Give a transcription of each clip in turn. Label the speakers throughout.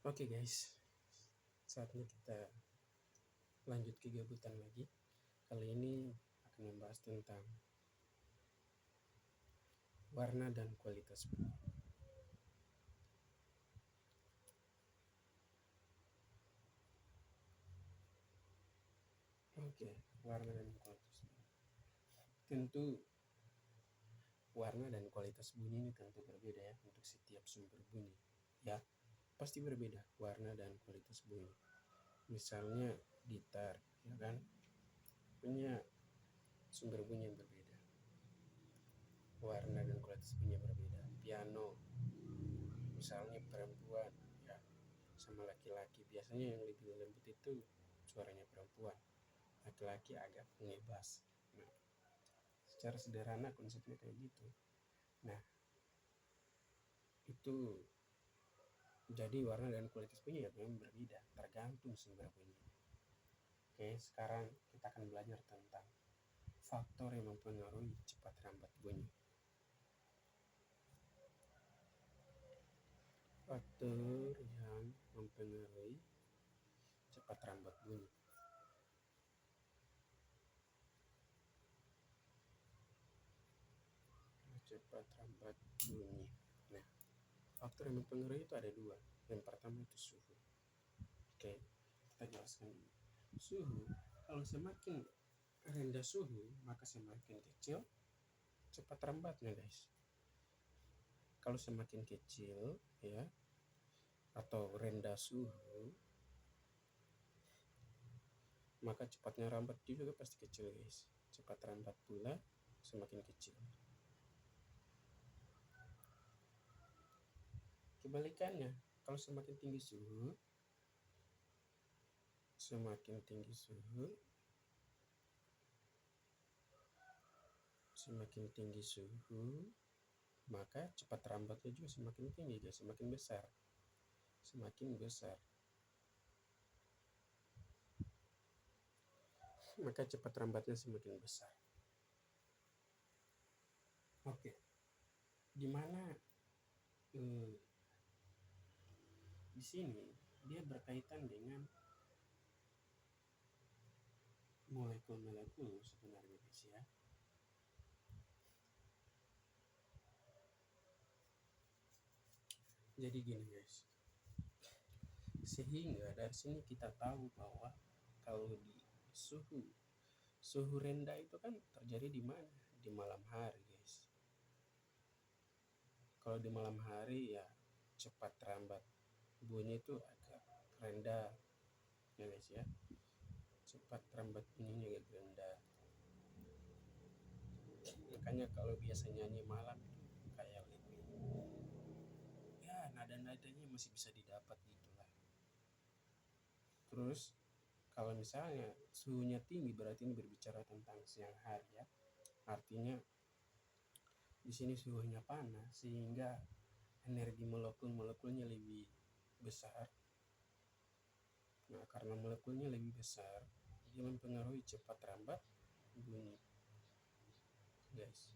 Speaker 1: Oke guys, saatnya kita lanjut kegabutan lagi. Kali ini akan membahas tentang warna dan kualitas bunyi. Oke, warna dan kualitas bunyi. Tentu warna dan kualitas bunyi ini tentu berbeda ya untuk setiap sumber bunyi. Ya, pasti berbeda warna dan kualitas bunyi. Misalnya gitar, ya kan, punya sumber bunyi yang berbeda. Warna dan kualitas bunyi yang berbeda. Piano, misalnya perempuan, ya, sama laki-laki, biasanya yang lebih lembut itu suaranya perempuan, laki-laki agak ngebas. Nah, secara sederhana konsepnya kayak gitu. Nah, itu jadi warna dan kualitas bunyi ya memang berbeda tergantung sumber bunyi. Oke, sekarang kita akan belajar tentang faktor yang mempengaruhi cepat rambat bunyi. Faktor yang mempengaruhi cepat rambat bunyi. Cepat rambat bunyi. Nah, faktor yang mempengaruhi itu ada dua. Yang pertama itu suhu. Oke, kita jelaskan dulu. Suhu, kalau semakin rendah suhu, maka semakin kecil cepat rambatnya, guys. Kalau semakin kecil, ya, atau rendah suhu, maka cepatnya rambat juga pasti kecil, guys. Cepat rambat pula semakin kecil. Kebalikannya, kalau semakin tinggi suhu, semakin tinggi suhu, maka cepat rambatnya juga semakin tinggi, guys, semakin besar. Maka cepat rambatnya semakin besar. Oke, dimana di sini dia berkaitan dengan molekul-molekul sebenarnya, guys, ya. Jadi gini, guys, sehingga dari sini kita tahu bahwa kalau di suhu rendah itu kan terjadi di mana? Di malam hari, guys. Kalau di malam hari ya cepat rambat bunyi itu agak rendah, ya guys ya. Cepat rambat bunyinya agak rendah. Makanya kalau biasa nyanyi malam itu kayak lebih, ya, nada-nadanya masih bisa didapat gitulah. Terus kalau misalnya suhunya tinggi berarti ini berbicara tentang siang hari ya. Artinya di sini suhunya panas sehingga energi molekul-molekulnya lebih besar. Nah, karena molekulnya lebih besar, dia mempengaruhi cepat rambat bunyi, guys.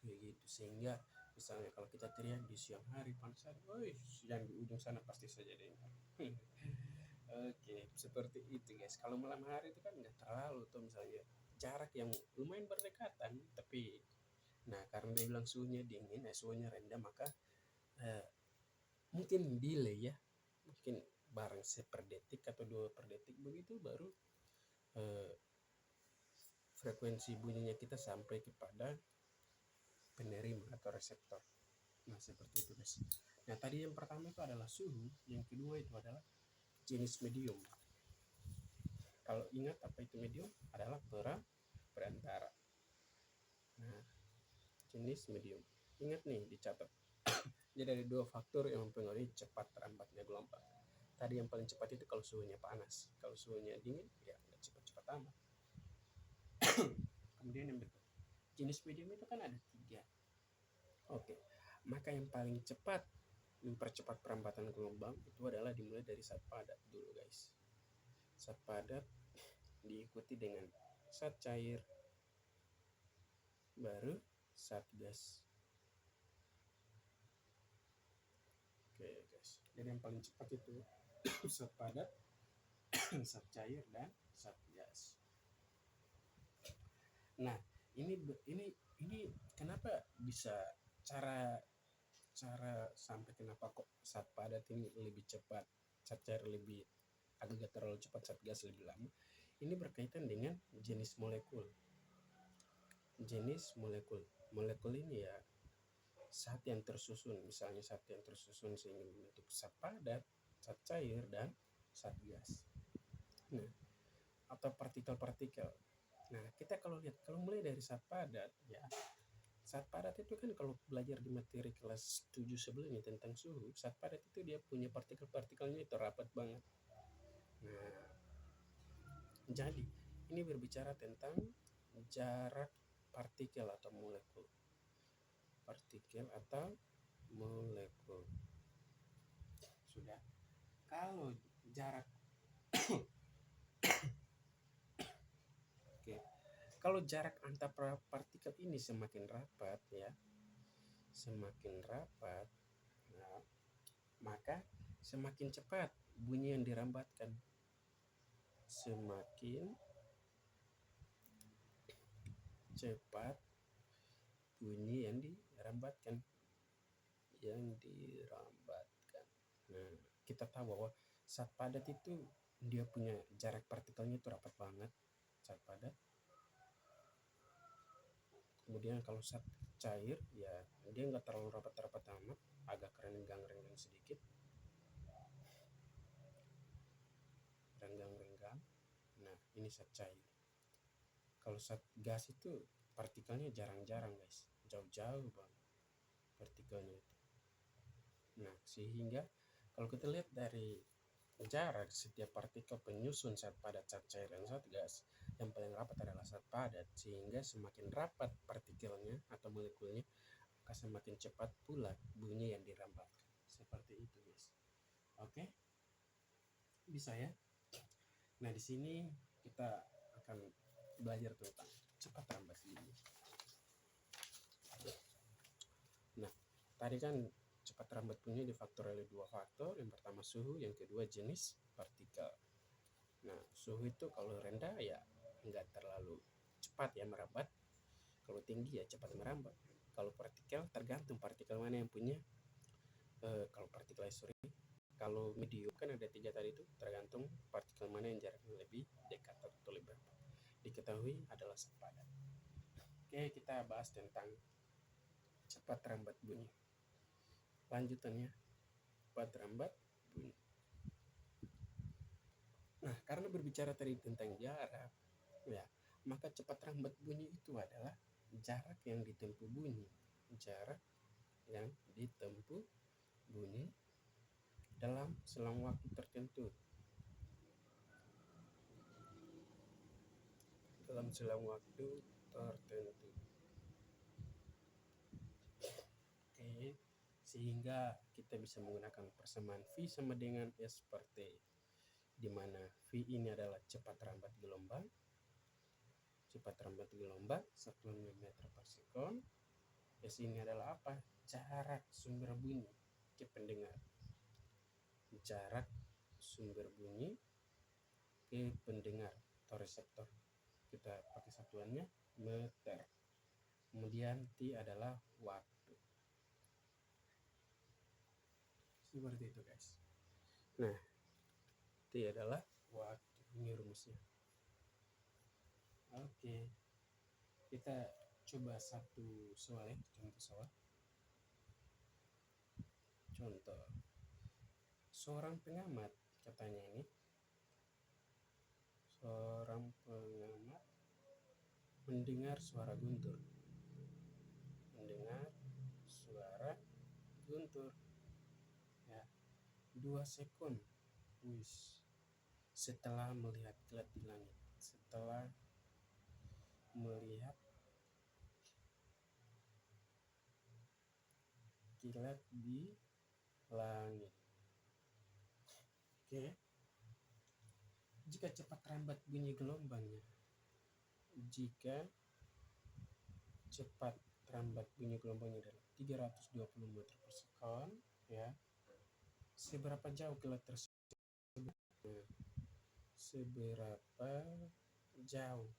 Speaker 1: Kayak gitu, sehingga misalnya kalau kita teriak di siang hari panas hari, woi, yang di ujung sana pasti saja dengar. Oke, seperti itu, guys. Kalau malam hari itu kan nggak terlalu tuh, misalnya jarak yang lumayan berdekatan, tapi nah karena dia bilang suhunya dingin, suhunya rendah, maka mungkin delay ya, mungkin barang seperdetik atau 2 per detik begitu baru frekuensi bunyinya kita sampai kepada penerima atau reseptor. Nah, seperti itu, guys. Nah, tadi yang pertama itu adalah suhu, yang kedua itu adalah jenis medium. Kalau ingat apa itu medium? Adalah perantara. Nah, jenis medium. Ingat nih, dicatat. Jadi ada 2 faktor yang mempengaruhi cepat rambatnya gelombang. Tadi yang paling cepat itu kalau suhunya panas. Kalau suhunya dingin, ya nggak cepat-cepat amat. Kemudian yang berikut, jenis medium itu kan ada 3. Oke, maka yang paling cepat mempercepat perambatan gelombang itu adalah dimulai dari zat padat dulu, guys. Zat padat diikuti dengan zat cair, baru zat gas. guys. Jadi yang paling cepat itu zat padat, zat cair, dan zat gas. Nah, ini kenapa bisa cara sampai kenapa kok zat padat ini lebih cepat, zat cair lebih agak terlalu cepat, zat gas lebih lama? Ini berkaitan dengan jenis molekul. Jenis molekul. Molekul ini ya zat yang tersusun, misalnya zat yang tersusun sehingga membentuk zat padat, zat cair, dan zat gas. Nah, atau partikel-partikel. Nah, kita kalau lihat, kalau mulai dari zat padat, ya, zat padat itu kan kalau belajar di materi kelas 7 sebelumnya tentang suhu, zat padat itu dia punya partikel-partikelnya itu rapat banget. Nah, jadi ini berbicara tentang jarak partikel atau molekul. Partikel atau molekul. Sudah. Kalau jarak Oke. Kalau jarak antar partikel ini semakin rapat ya, semakin rapat, nah, maka semakin cepat bunyi yang dirambatkan. Semakin cepat bunyi yang dirambatkan. Nah, kita tahu bahwa zat padat itu dia punya jarak partikelnya itu rapat banget, zat padat. Kemudian kalau zat cair ya dia nggak terlalu rapat-rapat amat, agak renggang-renggang sedikit, renggang-renggang. Nah, ini zat cair. Kalau zat gas itu partikelnya jarang-jarang guys, jauh-jauh banget partikelnya itu. Nah, sehingga kalau kita lihat dari jarak setiap partikel penyusun zat padat, zat cair, dan zat gas, yang paling rapat adalah zat padat, sehingga semakin rapat partikelnya atau molekulnya, maka semakin cepat pula bunyi yang dirambatkan. Seperti itu guys. Oke, bisa ya. Nah, di sini kita akan belajar tentang cepat rambat bunyi. Nah, tadi kan cepat rambat bunyi difaktor oleh dua faktor. Yang pertama suhu, yang kedua jenis partikel. Nah, suhu itu kalau rendah ya nggak terlalu cepat ya merambat. Kalau tinggi ya cepat merambat. Kalau partikel tergantung partikel mana yang punya. Kalau partikel kalau medium kan ada 3 tadi itu, tergantung partikel mana yang jaraknya lebih dekat atau lebih rapat. Diketahui adalah zat padat. Oke, kita bahas tentang cepat rambat bunyi. Lanjutannya, cepat rambat bunyi. Nah, karena berbicara tadi tentang jarak, ya, maka cepat rambat bunyi itu adalah jarak yang ditempuh bunyi. Jarak yang ditempuh bunyi dalam selang waktu tertentu. Dalam selang waktu tertentu. Oke, sehingga kita bisa menggunakan persamaan V sama dengan S per T, di mana V ini adalah cepat rambat gelombang. Cepat rambat gelombang satuannya meter per sekon. S ini adalah apa? Jarak sumber bunyi ke pendengar. Jarak sumber bunyi ke pendengar atau reseptor. Kita pakai satuannya meter. Kemudian T adalah waktu. Seperti itu guys. Nah, T adalah waktu. Ini rumusnya. Oke. Kita coba satu soal ya, contoh soal. Contoh. Seorang pengamat katanya ini. Seorang pengamat mendengar suara guntur. Mendengar suara guntur. Ya. 2 sekon. Setelah melihat kilat di langit. Setelah melihat kilat di langit. Oke. Jika cepat rambat bunyi gelombangnya, jika cepat rambat bunyi gelombangnya adalah 320 meter per sekon, ya, seberapa jauh kilat tersebut. Seberapa jauh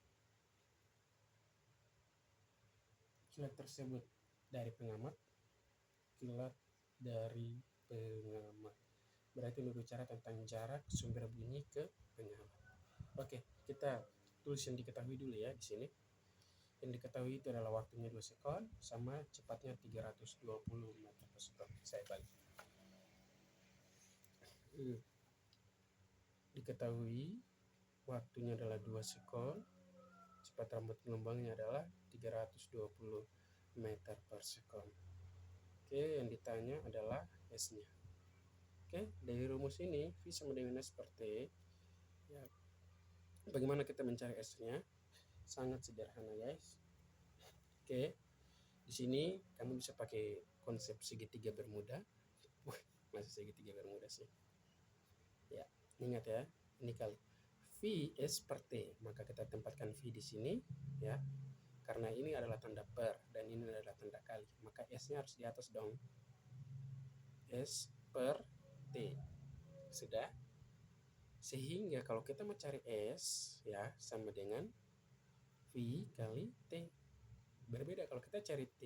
Speaker 1: kilat tersebut dari pengamat. Kilat dari pengamat berarti berbicara tentang jarak sumber bunyi ke pengamat. Oke, kita tulis yang diketahui dulu ya di sini. Yang diketahui itu adalah waktunya 2 sekon sama cepatnya 320 meter per sekon. Saya balik. Diketahui waktunya adalah 2 sekon, cepat rambut gelombangnya adalah 320 meter per sekon. Oke, yang ditanya adalah S-nya. Oke, dari rumus ini V sama dengan S per T. Ya, bagaimana kita mencari S-nya? Sangat sederhana, guys. Oke, di sini kamu bisa pakai konsep segitiga bermuda. Masih segitiga bermuda sih. Ya, ingat ya, ini kali V S per T, maka kita tempatkan V di sini ya. Karena ini adalah tanda per dan ini adalah tanda kali, maka S-nya harus di atas dong. S per T. Sudah? Sehingga kalau kita mau cari S ya sama dengan V kali T. Berbeda kalau kita cari T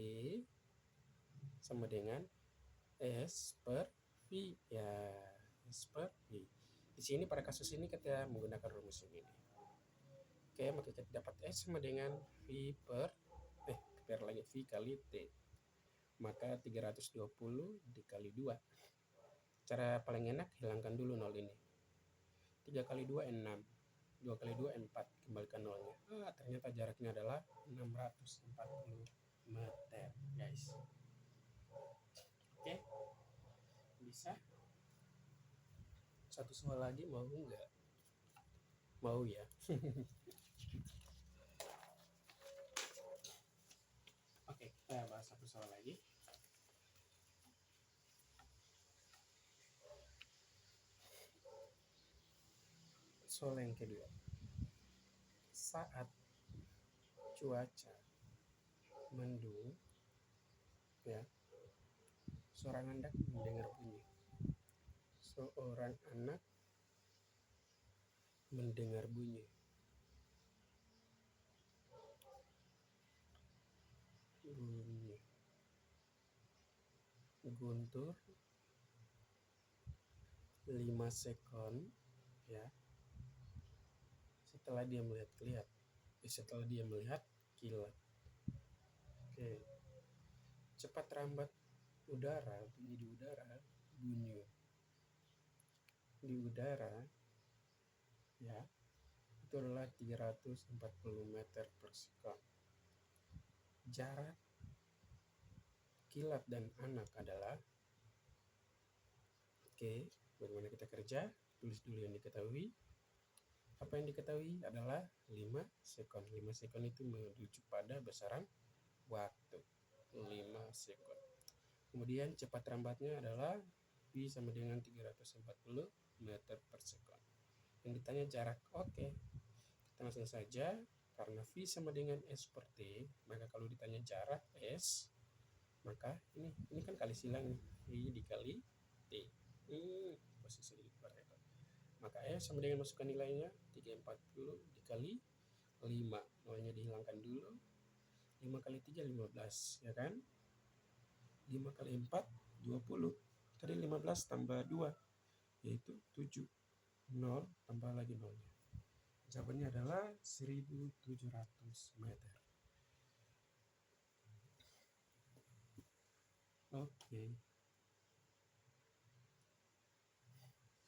Speaker 1: sama dengan S per V ya, S per V. Di sini pada kasus ini kita menggunakan rumus ini. Oke, maka kita dapat S sama dengan V per V kali T. Maka 320 dikali 2. Cara paling enak hilangkan dulu 0 ini. 3 kali 2 6. 2 kali 2 4. Kembalikan nolnya. Ternyata jaraknya adalah 640 meter, guys. Oke. Bisa? Satu soal lagi mau enggak? Mau ya. Oke, kita bahas satu soal lagi. Soal yang kedua. Saat cuaca mendung ya, seorang anak mendengar bunyi. Seorang anak mendengar bunyi. Bunyi guntur 5 sekon ya. Setelah dia melihat kilat. Oke. Cepat rambat udara bunyi di udara ya, itu adalah 340 meter per sekon. Jarak kilat dan anak adalah, oke, bagaimana kita kerja? Tulis dulu yang diketahui. Apa yang diketahui adalah 5 sekon. 5 sekon itu merujuk pada besaran waktu. 5 sekon. Kemudian cepat rambatnya adalah V sama dengan 340 meter per sekon. Yang ditanya jarak. Oke. Kita langsung saja. Karena V sama dengan S per T, maka kalau ditanya jarak S, maka ini kan kali silang V dikali T. Posisi di luar itu. Maka S sama dengan masukkan nilainya 340 dikali 5. Nolnya dihilangkan dulu. 5 kali 3 15, ya kan? 5 kali 4 20. Tadi 15 tambah 2 yaitu 7. 0 tambah lagi nolnya. Jawabannya adalah 1700 meter. Oke.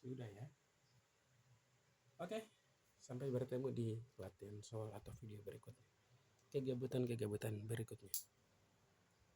Speaker 1: Sudah ya. Oke. Sampai bertemu di latihan soal atau video berikutnya. Kegiatan berikutnya.